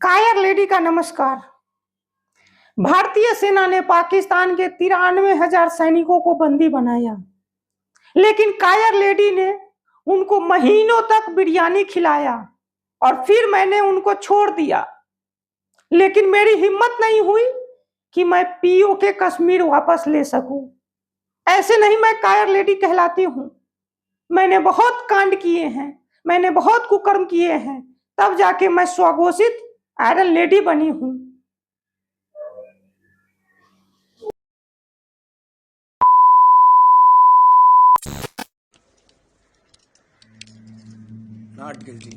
कायर लेडी का नमस्कार। भारतीय सेना ने पाकिस्तान के 93,000 सैनिकों को बंदी बनाया, लेकिन कायर लेडी ने उनको महीनों तक बिरयानी खिलाया और फिर मैंने उनको छोड़ दिया। लेकिन मेरी हिम्मत नहीं हुई कि मैं पीओके कश्मीर वापस ले सकूं। ऐसे नहीं मैं कायर लेडी कहलाती हूं। मैंने बहुत कांड किए हैं, मैंने बहुत कुकर्म किए हैं, तब जाके मैं स्वघोषित आयरन लेडी बनी हूं। Not guilty.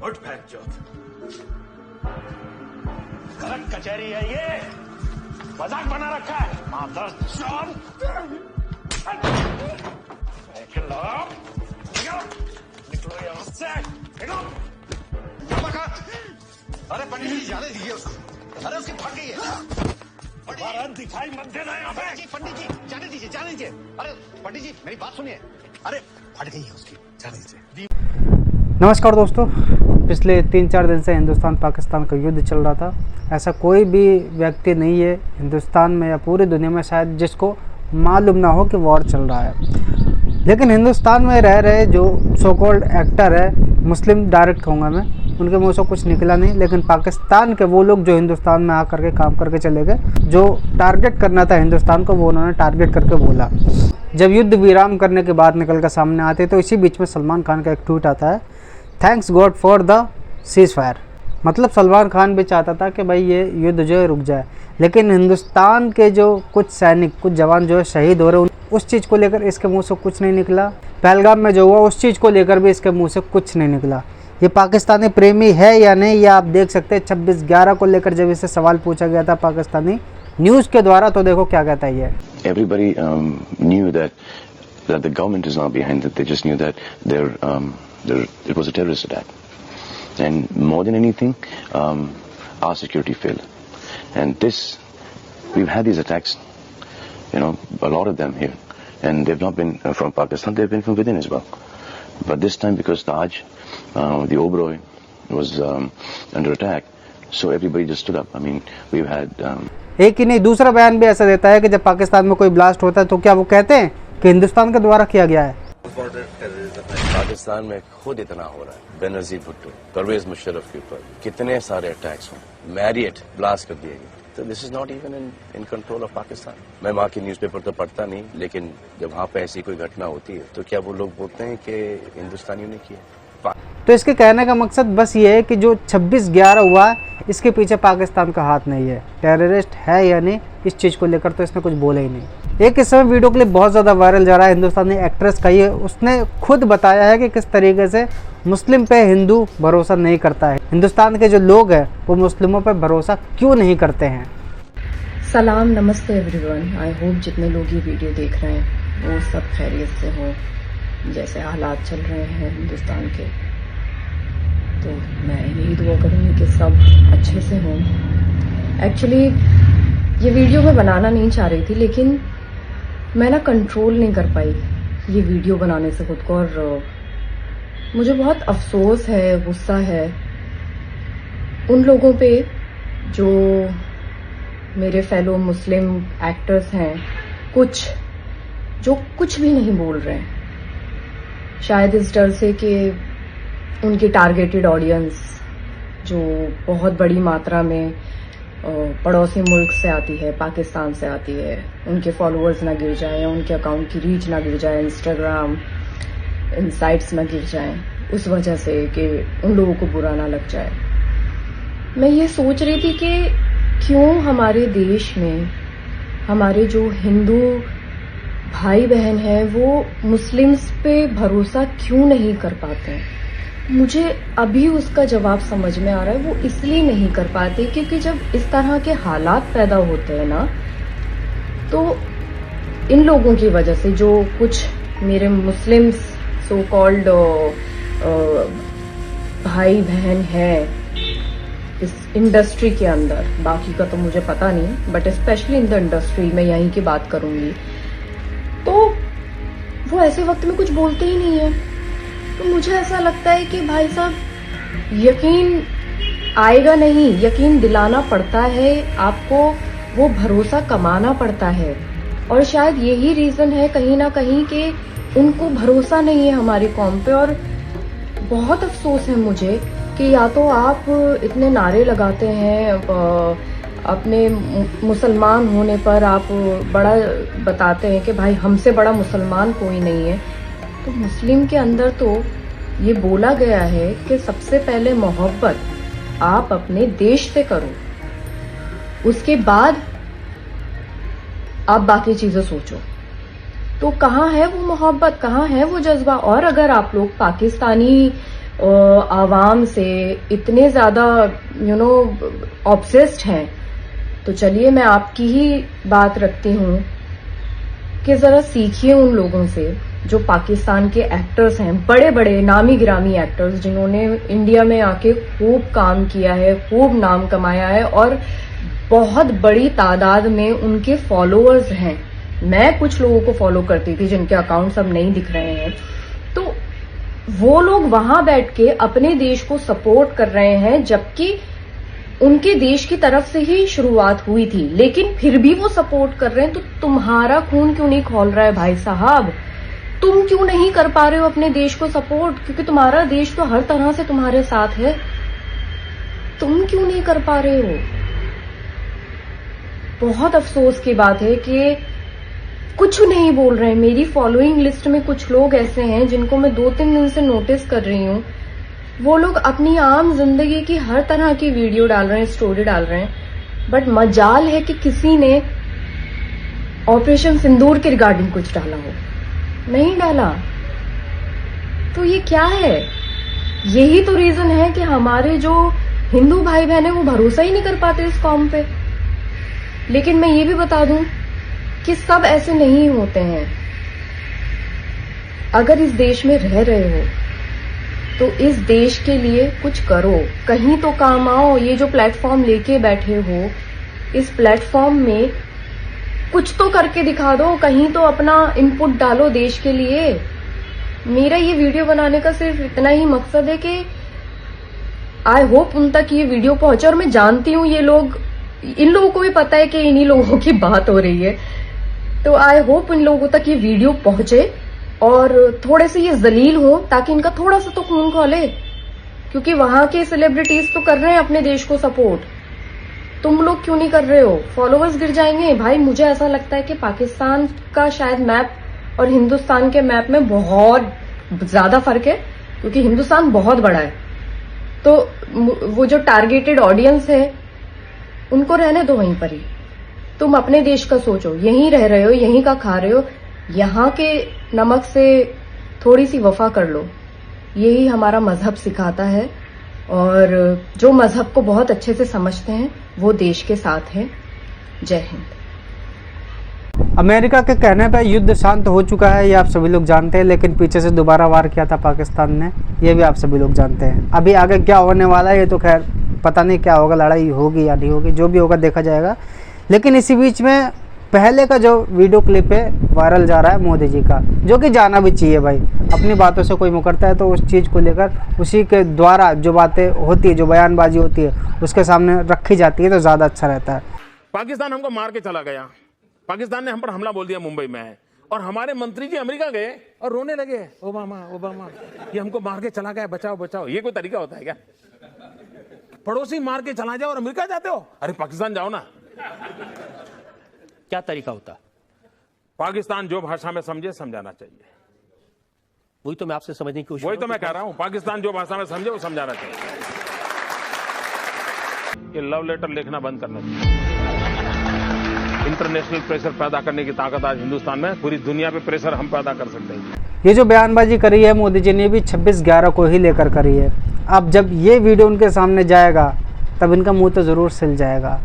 उठ भैंचोद। कलक कचहरी है ये, मजाक बना रखा है। मादर चोद। निकलो यहाँ से, निकलो। अरे पंडित जी जाने दीजिए उसको। अरे उसकी फट गई है। दोबारा दिखाई मत देना यहाँ पे। पंडित जी जाने दीजिए, जाने दीजिए। अरे पंडित जी मेरी बात सुनिए। अरे फट गई है उसकी, जाने दीजिए। नमस्कार दोस्तों, पिछले 3-4 दिन से हिंदुस्तान पाकिस्तान का युद्ध चल रहा था। ऐसा कोई भी व्यक्ति नहीं है हिंदुस्तान में या पूरी दुनिया में शायद जिसको मालूम ना हो कि वॉर चल रहा है। लेकिन हिंदुस्तान में रह रहे जो सो कॉल्ड एक्टर है, मुस्लिम डायरेक्ट कहूँगा मैं, उनके मुँह से कुछ निकला नहीं। लेकिन पाकिस्तान के वो लोग जो हिंदुस्तान में आकर के काम करके चले गए, जो टारगेट करना था हिंदुस्तान को, वो उन्होंने टारगेट करके बोला। जब युद्ध विराम करने के बाद निकल कर सामने आते तो इसी बीच में सलमान खान का एक ट्वीट आता है, thanks God for the cease fire. मतलब सलमान खान भी चाहता था कि भाई ये युद्ध जो है रुक जाए, लेकिन हिंदुस्तान के जो कुछ सैनिक, कुछ जवान जो है शहीद हो रहे हैं, उस चीज़ को लेकर इसके मुंह से कुछ नहीं निकला। पहलगाम में जो हुआ उस चीज़ को लेकर भी इसके मुंह से कुछ नहीं निकला। ये पाकिस्तानी प्रेमी है या नहीं, ये आप देख सकते हैं। 26/11 को लेकर जब इससे सवाल पूछा गया था पाकिस्तानी न्यूज़ के द्वारा, तो देखो क्या कहता है ये। Everybody knew that the government is not behind it. They just knew that it was a terrorist attack. And more than anything, our security failed. And we've had these attacks, a lot of them here. And they've not been from Pakistan, they've been from within as well. But this time, because Taj, the Oberoi, was under attack, so everybody just stood up. I mean, we've had... एक ही नहीं, दूसरा बयान भी ऐसा देता है कि जब पाकिस्तान में कोई ब्लास्ट होता है तो क्या वो कहते हैं कि हिंदुस्तान के द्वारा किया गया है। पाकिस्तान में खुद इतना हो रहा है, बेनजीर भुट्टो, परवेज मुशर्रफ के ऊपर कितने सारे अटैक्स हुए, मैरियट ब्लास्ट कर दिए गए। तो this is not even in control of Pakistan. मैं वहाँ की न्यूज़पेपर तो पढ़ता नहीं, लेकिन जब वहाँ पे ऐसी कोई घटना होती है तो क्या वो लोग बोलते हैं कि हिंदुस्तानियों ने किया? तो इसके कहने का मकसद बस ये है कि जो 26/11 हुआ है इसके पीछे पाकिस्तान का हाथ नहीं है। टेररिस्ट है या नहीं, इस चीज़ को लेकर तो इसने कुछ बोला ही नहीं। एक इस समय वीडियो क्लिप बहुत ज़्यादा वायरल जा रहा है, हिंदुस्तानी एक्ट्रेस का। ये उसने खुद बताया है कि किस तरीके से मुस्लिम पे हिंदू भरोसा नहीं करता है। हिंदुस्तान के जो लोग हैं वो मुस्लिमों पे भरोसा क्यों नहीं करते हैं। सलाम, नमस्ते एवरीवन। आई होप जितने लोग ये वीडियो देख रहे हैं वो सब खैरियत से हो। जैसे हालात चल रहे हैं हिंदुस्तान के, तो मैं यही दुआ करूँगी कि सब अच्छे से हों। एक्चुअली ये वीडियो मैं बनाना नहीं चाह रही थी, लेकिन मैं ना कंट्रोल नहीं कर पाई ये वीडियो बनाने से खुद को, और मुझे बहुत अफसोस है, गुस्सा है उन लोगों पे जो मेरे फेलो मुस्लिम एक्टर्स हैं, जो कुछ भी नहीं बोल रहे हैं, शायद इस डर से कि उनकी टारगेटेड ऑडियंस जो बहुत बड़ी मात्रा में पड़ोसी मुल्क से आती है, पाकिस्तान से आती है, उनके फॉलोअर्स ना गिर जाएं, उनके अकाउंट की रीच ना गिर जाए, इंस्टाग्राम इनसाइट्स ना गिर जाएं, उस वजह से कि उन लोगों को बुरा ना लग जाए। मैं ये सोच रही थी कि क्यों हमारे देश में हमारे जो हिंदू भाई बहन हैं वो मुस्लिम्स पे भरोसा क्यों नहीं कर पाते हैं। मुझे अभी उसका जवाब समझ में आ रहा है, वो इसलिए नहीं कर पाते क्योंकि जब इस तरह के हालात पैदा होते हैं ना, तो इन लोगों की वजह से जो कुछ मेरे मुस्लिम सो कॉल्ड भाई बहन हैं, इस इंडस्ट्री के अंदर, बाकी का तो मुझे पता नहीं, but specially in the industry मैं यहीं की बात करूंगी, तो वो ऐसे वक्त में कुछ बोलते ही नहीं है। तो मुझे ऐसा लगता है कि भाई साहब यकीन आएगा नहीं, यकीन दिलाना पड़ता है आपको, वो भरोसा कमाना पड़ता है। और शायद यही रीजन है कहीं ना कहीं कि उनको भरोसा नहीं है हमारी कौम पे। और बहुत अफसोस है मुझे कि या तो आप इतने नारे लगाते हैं, अपने मुसलमान होने पर आप बड़ा बताते हैं कि भाई हमसे बड़ा मुसलमान कोई नहीं है। तो मुस्लिम के अंदर तो ये बोला गया है कि सबसे पहले मोहब्बत आप अपने देश से करो, उसके बाद आप बाकी चीजें सोचो। तो कहाँ है वो मोहब्बत, कहाँ है वो जज्बा? और अगर आप लोग पाकिस्तानी आवाम से इतने ज्यादा ऑब्सेस्ड हैं, तो चलिए मैं आपकी ही बात रखती हूँ कि जरा सीखिए उन लोगों से जो पाकिस्तान के एक्टर्स हैं, बड़े बड़े नामी गिरामी एक्टर्स, जिन्होंने इंडिया में आके खूब काम किया है, खूब नाम कमाया है और बहुत बड़ी तादाद में उनके फॉलोअर्स हैं। मैं कुछ लोगों को फॉलो करती थी जिनके अकाउंट्स अब नहीं दिख रहे हैं। तो वो लोग वहां बैठ के अपने देश को सपोर्ट कर रहे हैं, जबकि उनके देश की तरफ से ही शुरुआत हुई थी, लेकिन फिर भी वो सपोर्ट कर रहे हैं। तो तुम्हारा खून क्यों नहीं खौल रहा है भाई साहब? तुम क्यों नहीं कर पा रहे हो अपने देश को सपोर्ट? क्योंकि तुम्हारा देश तो हर तरह से तुम्हारे साथ है, तुम क्यों नहीं कर पा रहे हो? बहुत अफसोस की बात है कि कुछ नहीं बोल रहे हैं। मेरी फॉलोइंग लिस्ट में कुछ लोग ऐसे हैं जिनको मैं 2-3 दिन से नोटिस कर रही हूँ। वो लोग अपनी आम जिंदगी की हर तरह की वीडियो डाल रहे हैं, स्टोरी डाल रहे हैं, बट मजाल है कि किसी ने ऑपरेशन सिंदूर के रिगार्डिंग कुछ डाला हो, नहीं डाला। तो ये क्या है? यही तो रीजन है कि हमारे जो हिंदू भाई बहन है वो भरोसा ही नहीं कर पाते इस कौम पे। लेकिन मैं ये भी बता दूं कि सब ऐसे नहीं होते हैं। अगर इस देश में रह रहे हो तो इस देश के लिए कुछ करो, कहीं तो काम आओ। ये जो प्लेटफॉर्म लेके बैठे हो, इस प्लेटफॉर्म में कुछ तो करके दिखा दो, कहीं तो अपना इनपुट डालो देश के लिए। मेरा ये वीडियो बनाने का सिर्फ इतना ही मकसद है कि आई होप उन तक ये वीडियो पहुंचे। और मैं जानती हूँ ये लोग, इन लोगों को भी पता है कि इन्हीं लोगों की बात हो रही है, तो आई होप इन लोगों तक ये वीडियो पहुंचे और थोड़े से ये जलील हो, ताकि इनका थोड़ा सा तो खून खोले। क्योंकि वहां के सेलिब्रिटीज तो कर रहे हैं अपने देश को सपोर्ट, तुम लोग क्यों नहीं कर रहे हो? फॉलोअर्स गिर जाएंगे भाई। मुझे ऐसा लगता है कि पाकिस्तान का शायद मैप और हिंदुस्तान के मैप में बहुत ज्यादा फर्क है, क्योंकि हिंदुस्तान बहुत बड़ा है। तो वो जो टारगेटेड ऑडियंस है उनको रहने दो वहीं पर ही। तुम अपने देश का सोचो, यहीं रह रहे हो, यहीं का खा रहे हो, यहाँ के नमक से थोड़ी सी वफा कर लो। यही हमारा मजहब सिखाता है, और जो मजहब को बहुत अच्छे से समझते हैं वो देश के साथ हैं। जय हिंद। अमेरिका के कहने पर युद्ध शांत हो चुका है, ये आप सभी लोग जानते हैं, लेकिन पीछे से दोबारा वार किया था पाकिस्तान ने, ये भी आप सभी लोग जानते हैं। अभी आगे क्या होने वाला है ये तो खैर पता नहीं क्या होगा, लड़ाई होगी या नहीं होगी, जो भी होगा देखा जाएगा। लेकिन इसी बीच में पहले का जो वीडियो क्लिप है वायरल जा रहा है मोदी जी का, जो कि जाना भी चाहिए भाई। अपनी बातों से कोई मुकरता है तो उस चीज़ को लेकर उसी के द्वारा जो बातें होती है, जो बयानबाजी होती है, उसके सामने रखी जाती है तो ज़्यादा अच्छा रहता है। पाकिस्तान हमको मार के चला गया, पाकिस्तान ने हम पर हमला बोल दिया मुंबई में, और हमारे मंत्री जी अमेरिका गए और रोने लगे, ओबामा ओबामा ये हमको मार के चला गया, बचाओ बचाओ। ये कोई तरीका होता है क्या? पड़ोसी मार के चला जाओ और अमेरिका जाते हो? अरे पाकिस्तान जाओ ना। क्या तरीका होता? पाकिस्तान जो भाषा में समझे समझाना चाहिए। वही तो मैं आपसे समझने की कोशिश, वही तो मैं कह रहा हूं, पाकिस्तान जो भाषा में समझे वो समझाना चाहिए। ये लव लेटर लिखना बंद करना चाहिए। इंटरनेशनल प्रेशर पैदा करने की ताकत आज हिंदुस्तान में, पूरी दुनिया पे प्रेशर हम पैदा कर सकते हैं। ये जो बयानबाजी करी है मोदी जी ने भी 26/11 को ही लेकर करी है। अब जब ये वीडियो उनके सामने जाएगा तब इनका मुंह तो ज़रूर सिल जाएगा,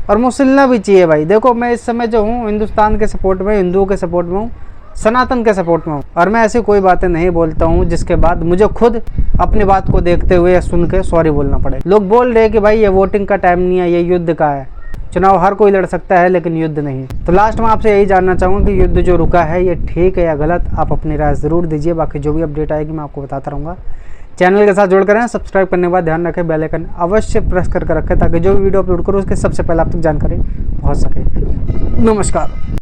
और मुंह सिलना भी चाहिए भाई। देखो मैं इस समय जो हूँ हिंदुस्तान के सपोर्ट में, हिंदुओं के सपोर्ट में हूँ, सनातन के सपोर्ट में हूँ। और मैं ऐसी कोई बातें नहीं बोलता हूँ जिसके बाद मुझे खुद अपनी बात को देखते हुए या सुन के सॉरी बोलना पड़े। लोग बोल रहे हैं कि भाई ये वोटिंग का टाइम नहीं है, ये युद्ध का है। चुनाव हर कोई लड़ सकता है लेकिन युद्ध नहीं। तो लास्ट में आपसे यही जानना चाहूँगा कि युद्ध जो रुका है ये ठीक है या गलत, आप अपनी राय ज़रूर दीजिए। बाकी जो भी अपडेट आएगी मैं आपको बताता रहूँगा। चैनल के साथ जुड़कर रहें, सब्सक्राइब करने के बाद ध्यान रखें बेल आइकन अवश्य प्रेस करके रखें ताकि जो भी वीडियो अपलोड करूँ उसके सबसे पहले आप तक जानकारी पहुँच सके। नमस्कार।